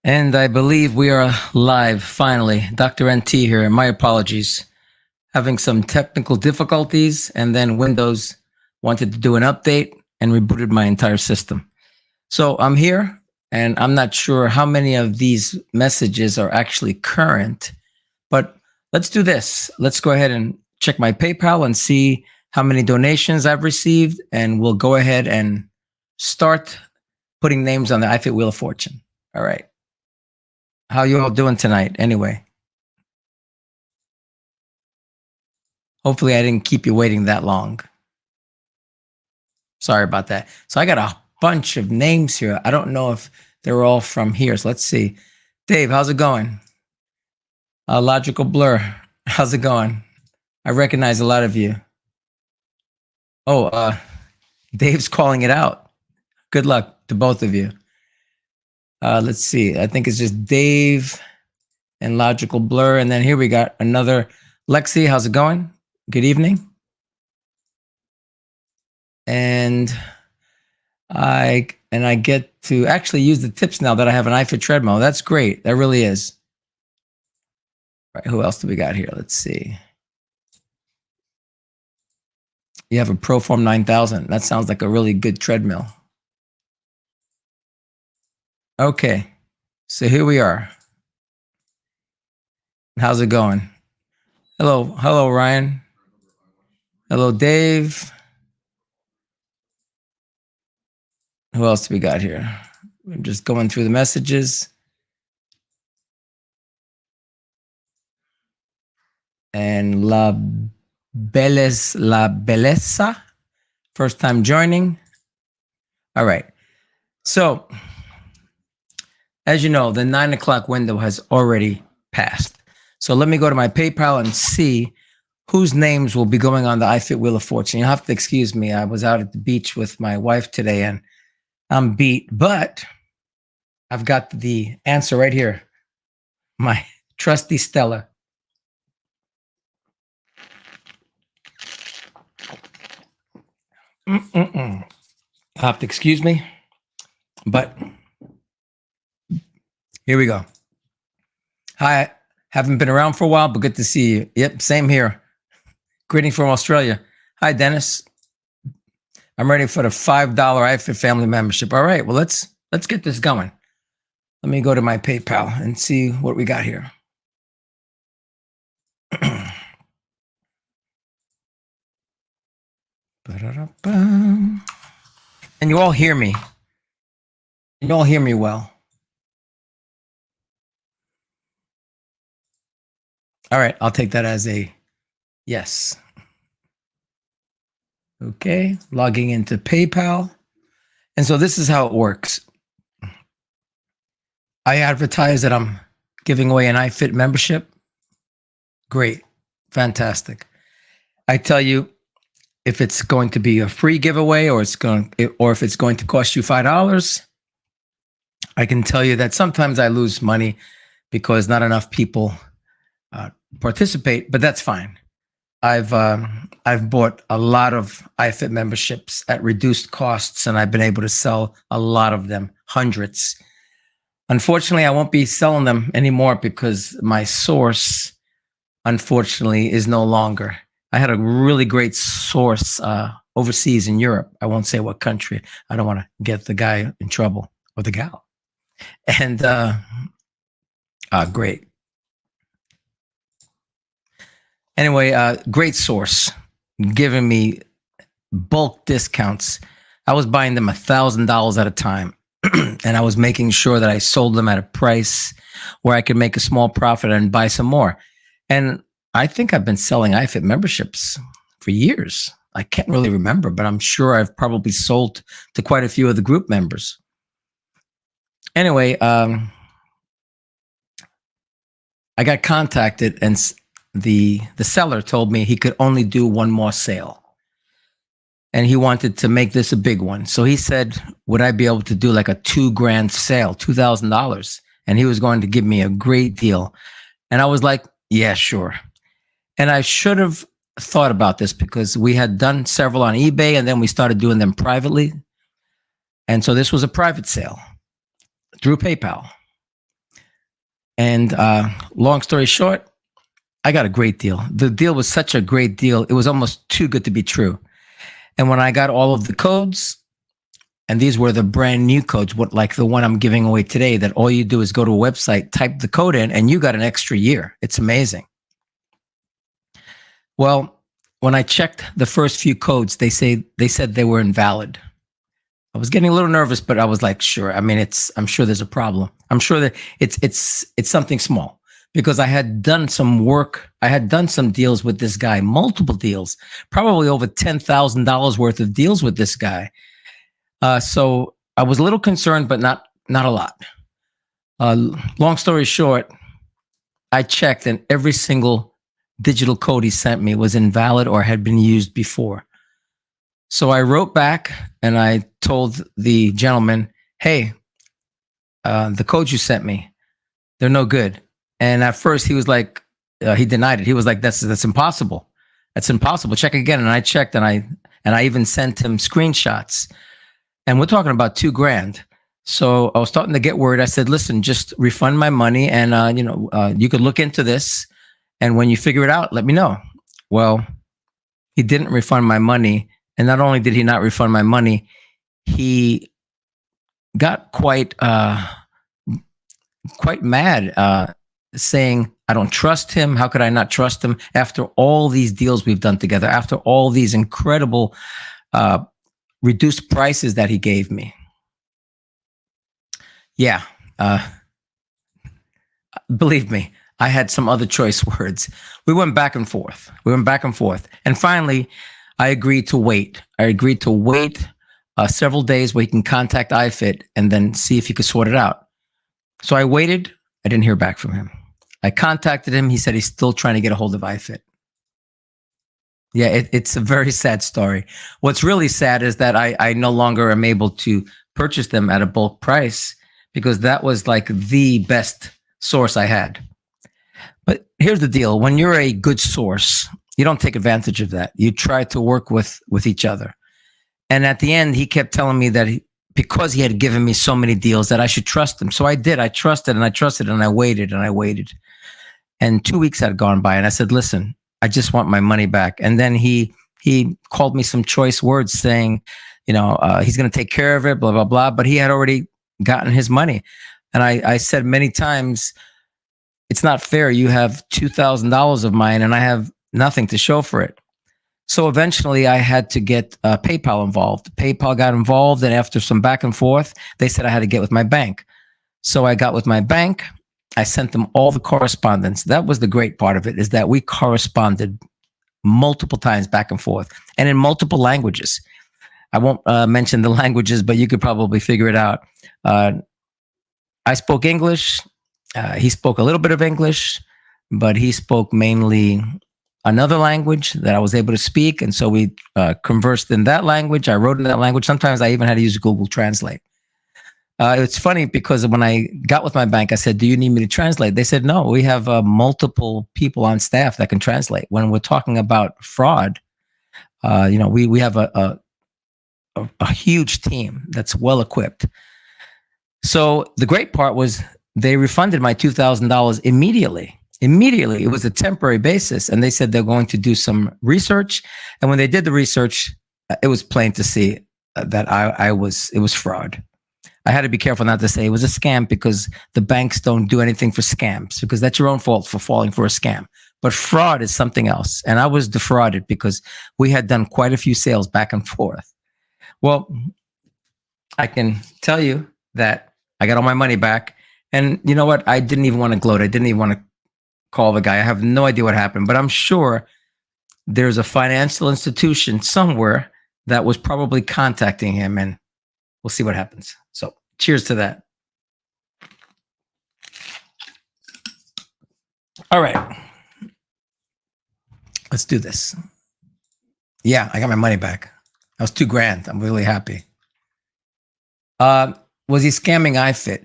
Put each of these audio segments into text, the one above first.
And I believe we are live finally. Dr. NT here. My apologies. Having some technical difficulties, and then Windows wanted to do an update and rebooted my entire system. So I'm here, and I'm not sure how many of these messages are actually current, but let's do this. Let's go ahead and check my PayPal and see how many donations I've received, and we'll go ahead and start putting names on the iFit Wheel of Fortune. All right. How you all doing tonight anyway? Hopefully I didn't keep you waiting that long. Sorry about that. So I got a bunch of names here. I don't know if they're all from here. So let's see. Dave, how's it going? Logical Blur, how's it going? I recognize a lot of you. Oh, Dave's calling it out. Good luck to both of you. Let's see. I think it's just Dave and Logical Blur. And then here we got another Lexi. How's it going? Good evening. And I get to actually use the tips now that I have an iFit treadmill. That's great. That really is. All right, who else do we got here? Let's see. You have a Proform 9000. That sounds like a really good treadmill. Okay, so here we are. How's it going? Hello, Ryan. Hello, Dave. Who else do we got here? I'm just going through the messages. And La Belleza, first time joining. All right. So, as you know, the 9 o'clock window has already passed. So let me go to my PayPal and see whose names will be going on the iFit Wheel of Fortune. You'll have to excuse me. I was out at the beach with my wife today and I'm beat, but I've got the answer right here. My trusty Stella. You'll have to excuse me, but here we go. Hi, haven't been around for a while, but good to see you. Yep, same here. Greetings from Australia. Hi, Dennis. I'm ready for the $5 iFit family membership. All right, well, let's get this going. Let me go to my PayPal and see what we got here. And you all hear me. You all hear me well. All right, I'll take that as a yes. Okay, logging into PayPal. And so this is how it works. I advertise that I'm giving away an iFit membership. Great, fantastic. I tell you if it's going to be a free giveaway or if it's going to cost you $5. I can tell you that sometimes I lose money because not enough people participate, but that's fine. I've bought a lot of iFit memberships at reduced costs, and I've been able to sell a lot of them, hundreds. Unfortunately, I won't be selling them anymore because my source, unfortunately, is no longer. I had a really great source overseas in Europe. I won't say what country. I don't want to get the guy in trouble or the gal. And great. Anyway, great source, giving me bulk discounts. I was buying them $1,000 at a time, and I was making sure that I sold them at a price where I could make a small profit and buy some more. And I think I've been selling iFit memberships for years. I can't really remember, but I'm sure I've probably sold to quite a few of the group members. Anyway, I got contacted and the seller told me he could only do one more sale. And he wanted to make this a big one. So he said, would I be able to do like a $2,000 sale, $2,000? And he was going to give me a great deal. And I was like, yeah, sure. And I should have thought about this because we had done several on eBay and then we started doing them privately. And so this was a private sale through PayPal. And long story short, I got a great deal. The deal was such a great deal. It was almost too good to be true. And when I got all of the codes, and these were the brand new codes, what like the one I'm giving away today, that all you do is go to a website, type the code in, and you got an extra year. It's amazing. Well, when I checked the first few codes, they said they were invalid. I was getting a little nervous, but I was like, sure. I mean, I'm sure there's a problem. I'm sure that it's something small, because I had done some work. I had done some deals with this guy, multiple deals, probably over $10,000 worth of deals with this guy. So I was a little concerned, but not a lot. Long story short, I checked, and every single digital code he sent me was invalid or had been used before. So I wrote back and I told the gentleman, hey, the codes you sent me, they're no good. And at first he was like, he denied it. He was like, that's impossible. That's impossible. Check again. And I checked, and I even sent him screenshots. And we're talking about $2,000. So I was starting to get worried. I said, listen, just refund my money, and you could look into this, and when you figure it out, let me know. Well, he didn't refund my money. And not only did he not refund my money, he got quite mad, saying, I don't trust him. How could I not trust him after all these deals we've done together, after all these incredible reduced prices that he gave me? Yeah. Believe me, I had some other choice words. We went back and forth. And finally, I agreed to wait. Several days where he can contact iFit and then see if he could sort it out. So I waited. I didn't hear back from him. I contacted him. He said he's still trying to get a hold of iFit. Yeah, it's a very sad story. What's really sad is that I no longer am able to purchase them at a bulk price, because that was like the best source I had. But here's the deal. When you're a good source, you don't take advantage of that. You try to work with each other. And at the end, he kept telling me that because he had given me so many deals, that I should trust him. So I did. I trusted, and I waited. And 2 weeks had gone by, and I said, listen, I just want my money back. And then he called me some choice words saying, he's going to take care of it, blah, blah, blah. But he had already gotten his money. And I said many times, it's not fair. You have $2,000 of mine, and I have nothing to show for it. So eventually I had to get PayPal involved. PayPal got involved, and after some back and forth, they said I had to get with my bank. So I got with my bank. I sent them all the correspondence. That was the great part of it, is that we corresponded multiple times back and forth, and in multiple languages. I won't mention the languages, but you could probably figure it out. I spoke English. He spoke a little bit of English, but he spoke mainly another language that I was able to speak. And so we conversed in that language. I wrote in that language. Sometimes I even had to use Google Translate. It's funny because when I got with my bank, I said, do you need me to translate? They said, no, we have multiple people on staff that can translate. When we're talking about fraud, we have a huge team that's well equipped. So the great part was they refunded my $2,000 immediately. It was a temporary basis. And they said they're going to do some research. And when they did the research, it was plain to see that it was fraud. I had to be careful not to say it was a scam, because the banks don't do anything for scams, because that's your own fault for falling for a scam. But fraud is something else. And I was defrauded because we had done quite a few sales back and forth. Well, I can tell you that I got all my money back. And you know what? I didn't even want to gloat. I didn't even want to call the guy. I have no idea what happened, but I'm sure there's a financial institution somewhere that was probably contacting him, and we'll see what happens. So cheers to that. All right. Let's do this. Yeah, I got my money back. That was $2,000. I'm really happy. Was he scamming iFit?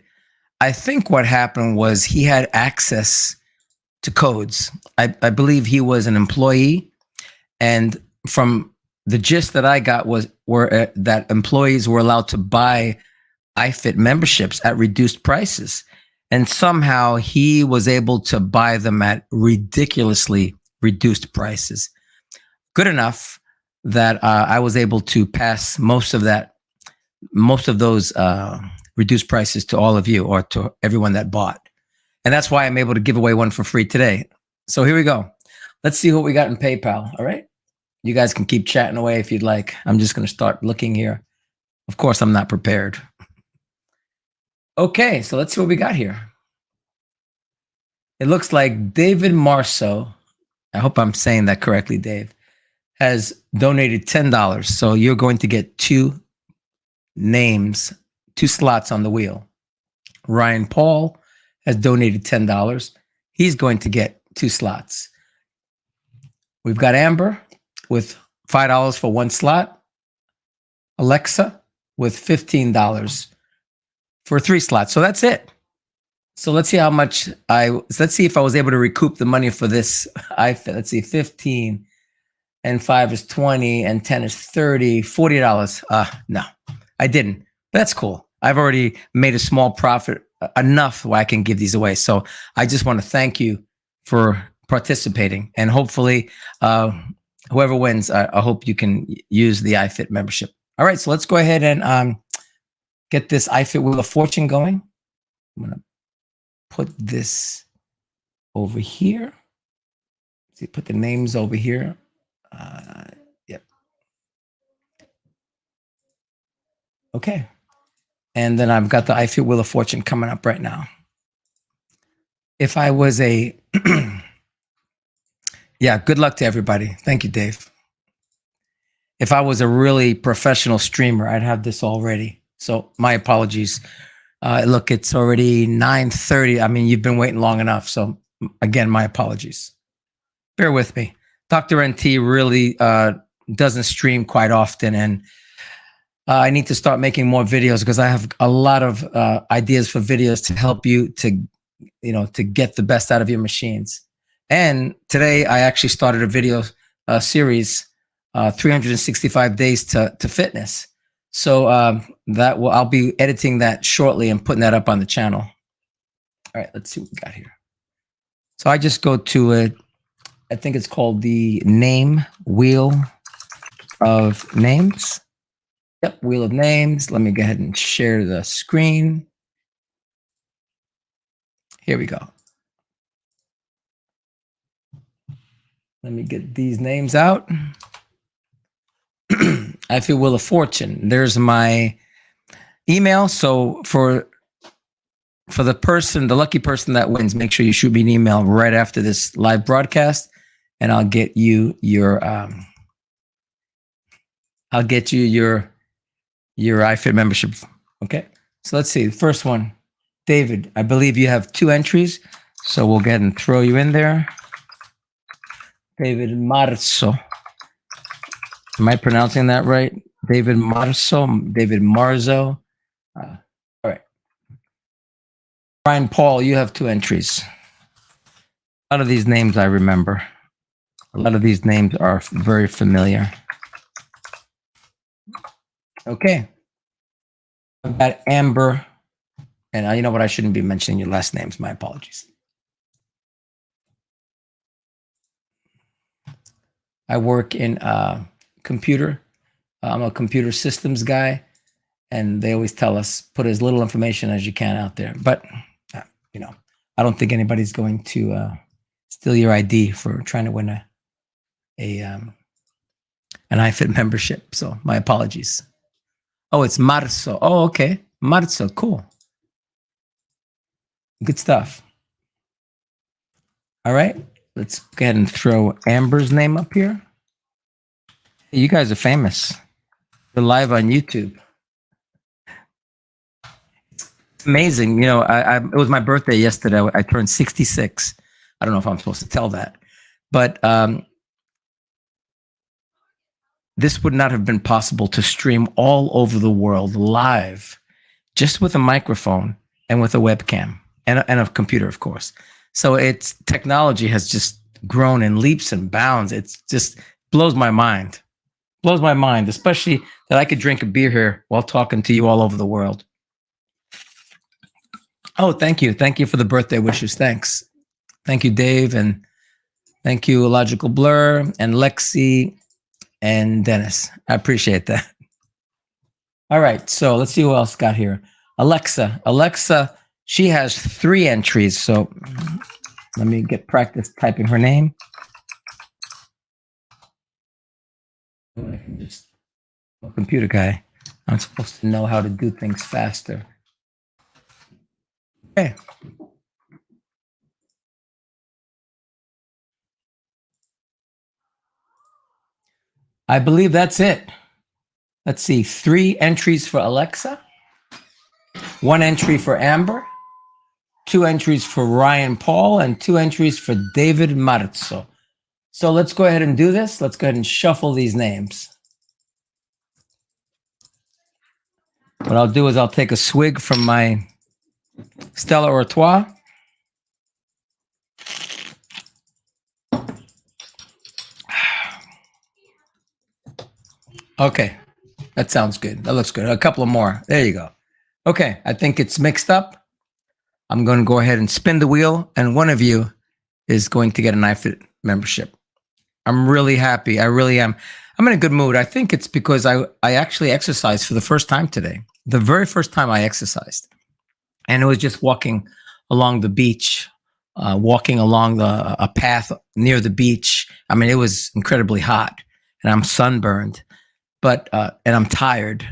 I think what happened was he had access to codes. I believe he was an employee, and from the gist that I got were that employees were allowed to buy iFit memberships at reduced prices. and somehow he was able to buy them at ridiculously reduced prices. Good enough that I was able to pass most of those reduced prices to all of you, or to everyone that bought. And that's why I'm able to give away one for free today. So here we go. Let's see what we got in PayPal. All right. You guys can keep chatting away if you'd like. I'm just going to start looking here. Of course, I'm not prepared. Okay, so let's see what we got here. It looks like David Marceau, I hope I'm saying that correctly, Dave, has donated $10. So you're going to get 2 names, 2 slots on the wheel. Ryan Paul has donated $10. He's going to get 2 slots. We've got Amber with $5 for 1 slot. Alexa with $15 for 3 slots. So that's it. So let's see how much let's see if I was able to recoup the money for this iFit. Let's see, 15 and 5 is 20 and 10 is 30, $40. No, I didn't. That's cool. I've already made a small profit, enough where I can give these away. So I just want to thank you for participating, and hopefully whoever wins, I hope you can use the iFit membership. All right, so let's go ahead and get this iFit Wheel of Fortune going. I'm going to put this over here. See, put the names over here. Yep. Okay. And then I've got the iFit Wheel of Fortune coming up right now. If I was a, yeah, good luck to everybody. Thank you, Dave. If I was a really professional streamer, I'd have this already. So my apologies. Look, it's already 9:30. I mean, you've been waiting long enough. So again, my apologies. Bear with me. Dr. NT really doesn't stream quite often, and I need to start making more videos because I have a lot of ideas for videos to help you to get the best out of your machines. And today I actually started a video series, 365 days to fitness. So I'll be editing that shortly and putting that up on the channel. All right, let's see what we got here. So I just go to it. I think it's called the Name Wheel of Names. Yep, Wheel of Names. Let me go ahead and share the screen. Here we go. Let me get these names out. iFit Wheel of Fortune. There's my email. So for the lucky person that wins, make sure you shoot me an email right after this live broadcast, and I'll get you your iFit membership. Okay. So let's see. The first one, David, I believe you have 2 entries. So we'll go ahead and throw you in there. David Marzo. Am I pronouncing that right? David Marzo. David Marzo. All right. Ryan Paul, you have 2 entries. A lot of these names I remember. A lot of these names are very familiar. Okay. I've got Amber. And you know what? I shouldn't be mentioning your last names. My apologies. I work in computer. I'm a computer systems guy, and they always tell us put as little information as you can out there. But I don't think anybody's going to steal your ID for trying to win an iFit membership. So my apologies. Oh, it's Marzo. Oh, okay, Marzo. Cool. Good stuff. All right, let's go ahead and throw Amber's name up here. Hey, you guys are famous. You're live on YouTube. It's amazing. It was my birthday yesterday. I turned 66. I don't know if I'm supposed to tell that, but this would not have been possible to stream all over the world live, just with a microphone and with a webcam and a computer, of course. So technology has just grown in leaps and bounds. It just blows my mind. Blows my mind, especially that I could drink a beer here while talking to you all over the world. Oh, thank you. Thank you for the birthday wishes. Thanks. Thank you, Dave. And thank you, Logical Blur and Lexi and Dennis. I appreciate that. All right. So let's see who else got here. Alexa. Alexa, she has 3 entries. So let me get practice typing her name. Just a computer guy. I'm supposed to know how to do things faster. Okay. I believe that's it. Let's see. 3 entries for Alexa, 1 entry for Amber, 2 entries for Ryan Paul, and 2 entries for David Marzo. So let's go ahead and do this. Let's go ahead and shuffle these names. What I'll do is I'll take a swig from my Stella Artois. Okay, that sounds good. That looks good. A couple of more. There you go. Okay, I think it's mixed up. I'm going to go ahead and spin the wheel, and one of you is going to get an iFit membership. I'm really happy. I really am. I'm in a good mood. I think it's because I actually exercised for the first time today. The very first time I exercised. And it was just walking along the beach, walking along a path near the beach. I mean, it was incredibly hot, and I'm sunburned, but and I'm tired.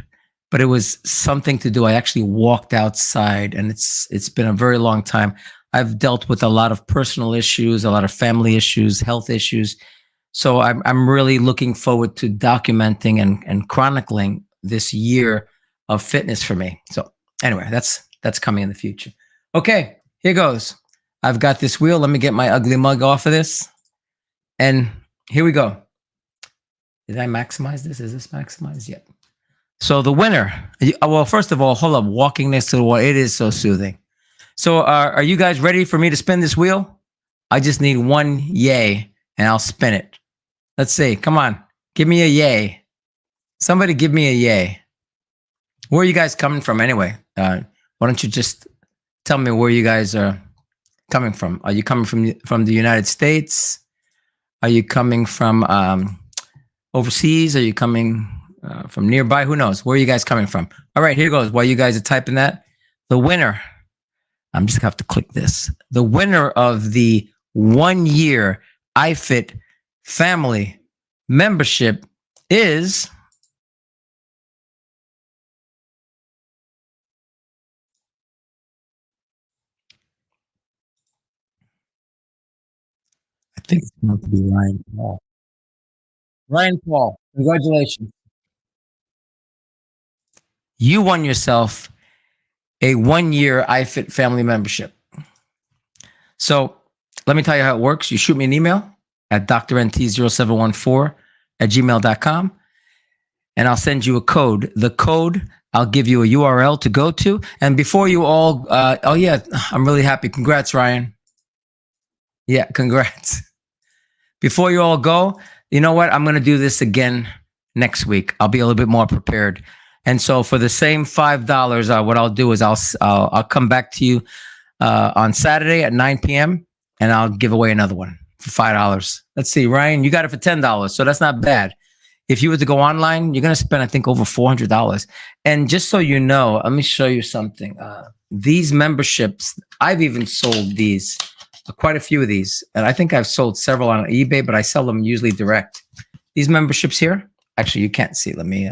But it was something to do. I actually walked outside, and it's been a very long time. I've dealt with a lot of personal issues, a lot of family issues, health issues. So I'm really looking forward to documenting and chronicling this year of fitness for me. So anyway, that's coming in the future. Okay, here goes. I've got this wheel. Let me get my ugly mug off of this. And here we go. Did I maximize this? Is this maximized yet? So the winner, well, first of all, hold up. Walking next to the wall, it is so soothing. So are you guys ready for me to spin this wheel? I just need 1 yay, and I'll spin it. Let's see. Come on. Give me a yay. Somebody give me a yay. Where are you guys coming from anyway? Why don't you just tell me where you guys are coming from? Are you coming from the United States? Are you coming from overseas? Are you coming from nearby? Who knows? Where are you guys coming from? All right, here goes. While you guys are typing that, the winner, I'm just going to have to click this. The winner of the 1-year iFit family membership is... I think it's going to be Ryan Paul. Ryan Paul, congratulations. You won yourself a 1-year iFit family membership. So let me tell you how it works. You shoot me an email at drnt0714@gmail.com, and I'll send you a code. The code, I'll give you a URL to go to. And before you all, oh yeah, I'm really happy. Congrats, Ryan. Yeah, congrats. Before you all go, you know what? I'm going to do this again next week. I'll be a little bit more prepared. And so for the same $5, what I'll do is I'll come back to you on Saturday at 9 p.m. and I'll give away another one for $5. Let's see, Ryan, you got it for $10, so that's not bad. If you were to go online, you're going to spend, I think, over $400. And just so you know, let me show you something. These memberships, I've even sold these, quite a few of these. And I think I've sold several on eBay, but I sell them usually direct. These memberships here, actually, you can't see. Let me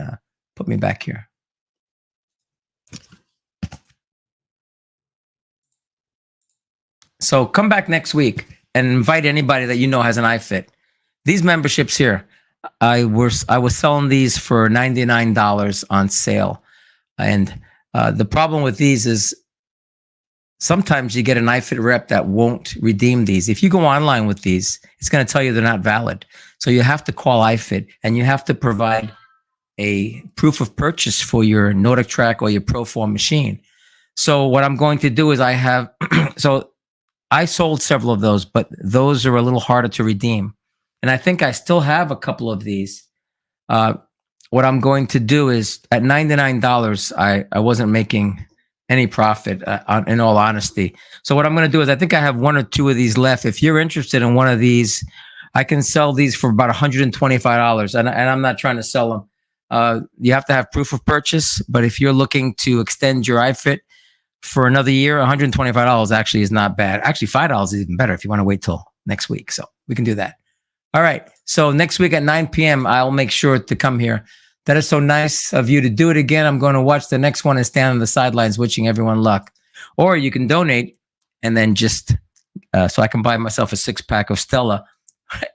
put me back here. So come back next week and invite anybody that you know has an iFit. These memberships here, I was selling these for $99 on sale. And the problem with these is sometimes you get an iFit rep that won't redeem these. If you go online with these, it's going to tell you they're not valid. So you have to call iFit and you have to provide a proof of purchase for your Nordic Track or your Proform machine. So what I'm going to do is so I sold several of those, but those are a little harder to redeem. And I think I still have a couple of these. What I'm going to do is at $99, I wasn't making any profit, in all honesty. So what I'm going to do is I think I have 1 or 2 of these left. If you're interested in one of these, I can sell these for about $125. And I'm not trying to sell them. You have to have proof of purchase. But if you're looking to extend your iFit for another year, $125 actually is not bad. Actually, $5 is even better if you want to wait till next week. So we can do that. All right. So next week at 9 p.m., I'll make sure to come here. That is so nice of you to do it again. I'm going to watch the next one and stand on the sidelines wishing everyone luck. Or you can donate and then just, so I can buy myself a 6-pack of Stella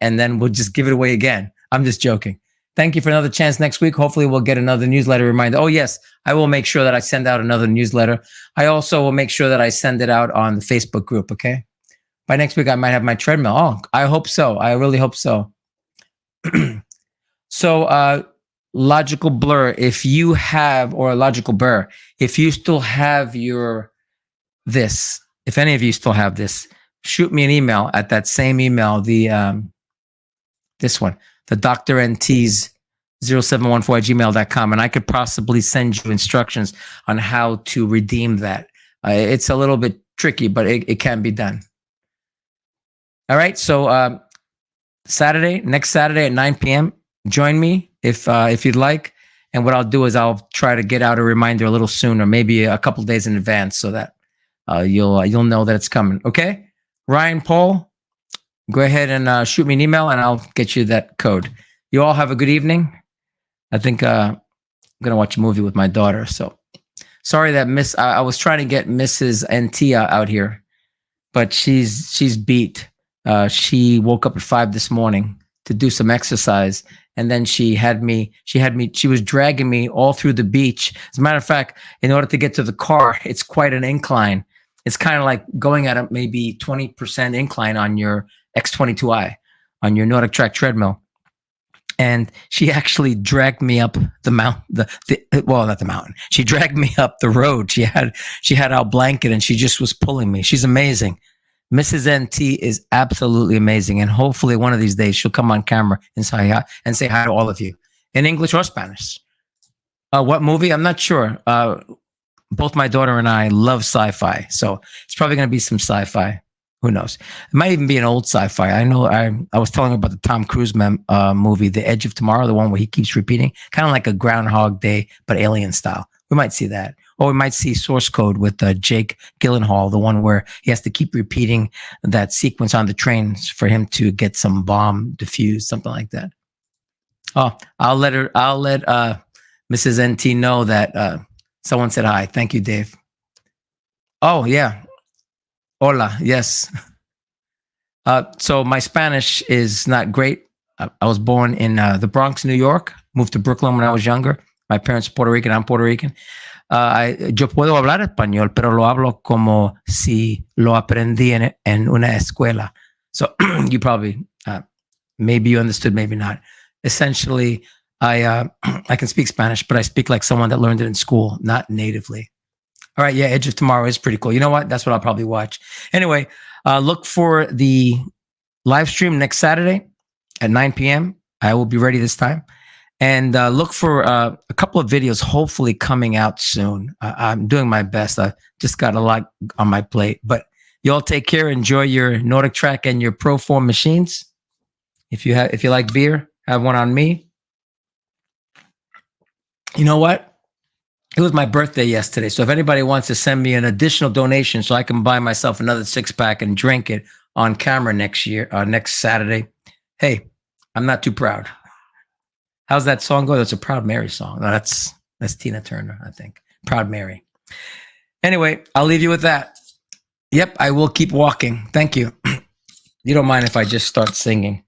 and then we'll just give it away again. I'm just joking. Thank you for another chance next week. Hopefully we'll get another newsletter reminder. Oh, yes, I will make sure that I send out another newsletter. I also will make sure that I send it out on the Facebook group, okay? By next week, I might have my treadmill. Oh, I hope so. I really hope so. So, Logical Blur, if you have, or Logical Blur, if you still have this, if any of you still have this, shoot me an email at that same email, this one, the Dr. NT's 0714@gmail.com, and I could possibly send you instructions on how to redeem that. It's a little bit tricky, but it can be done. All right, so next Saturday at 9 p.m., join me if you'd like. And what I'll do is I'll try to get out a reminder a little sooner, maybe a couple days in advance, so that you'll know that it's coming. Okay, Ryan, Paul, go ahead and shoot me an email, and I'll get you that code. You all have a good evening. I think I'm gonna watch a movie with my daughter. So sorry that I was trying to get Mrs. NT out here, but she's beat. She woke up at 5 this morning to do some exercise. And then she was dragging me all through the beach. As a matter of fact, in order to get to the car, it's quite an incline. It's kind of like going at a maybe 20% incline on your X22i, on your Nordic Track treadmill. And she actually dragged me up the mountain, well, not the mountain. She dragged me up the road. She had our blanket and she just was pulling me. She's amazing. Mrs. NT is absolutely amazing. And hopefully one of these days she'll come on camera and say hi to all of you in English or Spanish. What movie? I'm not sure. Both my daughter and I love sci-fi. So it's probably going to be some sci-fi. Who knows? It might even be an old sci-fi. I know I was telling her about the Tom Cruise movie, The Edge of Tomorrow, the one where he keeps repeating, kind of like a Groundhog Day, but alien style. We might see that. Or we might see Source Code with Jake Gyllenhaal, the one where he has to keep repeating that sequence on the trains for him to get some bomb defused, something like that. Oh, I'll let Mrs. NT know that someone said hi. Thank you, Dave. Oh, yeah. Hola, yes. So my Spanish is not great. I was born in the Bronx, New York, moved to Brooklyn when I was younger. My parents are Puerto Rican, I'm Puerto Rican. Yo puedo hablar español, pero lo hablo como si lo aprendí en una escuela. So you probably, maybe you understood, maybe not. Essentially, I can speak Spanish, but I speak like someone that learned it in school, not natively. All right, yeah, Edge of Tomorrow is pretty cool. You know what? That's what I'll probably watch. Anyway, look for the live stream next Saturday at 9 p.m. I will be ready this time. And look for a couple of videos hopefully coming out soon. I'm doing my best. I just got a lot on my plate. But you all take care. Enjoy your Nordic Track and your Proform machines. If you like beer, have one on me. You know what? It was my birthday yesterday. So if anybody wants to send me an additional donation so I can buy myself another 6-pack and drink it on camera next Saturday, hey, I'm not too proud. How's that song go? That's a Proud Mary song. No, that's Tina Turner, I think. Proud Mary. Anyway, I'll leave you with that. Yep, I will keep walking. Thank you. You don't mind if I just start singing.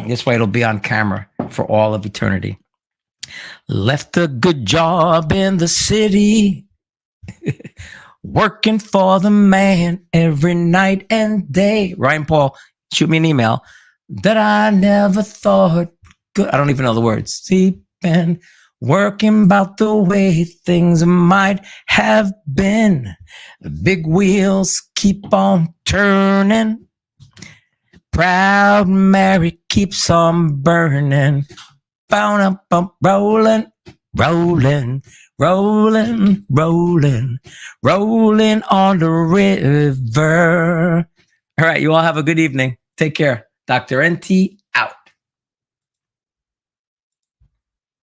This way it'll be on camera for all of eternity. Left a good job in the city, working for the man every night and day. Ryan Paul, shoot me an email. That I never thought good. I don't even know the words. Sleeping, working about the way things might have been. The big wheels keep on turning. Proud Mary keeps on burning. Bound up, rolling. rolling, rolling, rolling, rolling on the river. All right, you all have a good evening. Take care. Dr. NT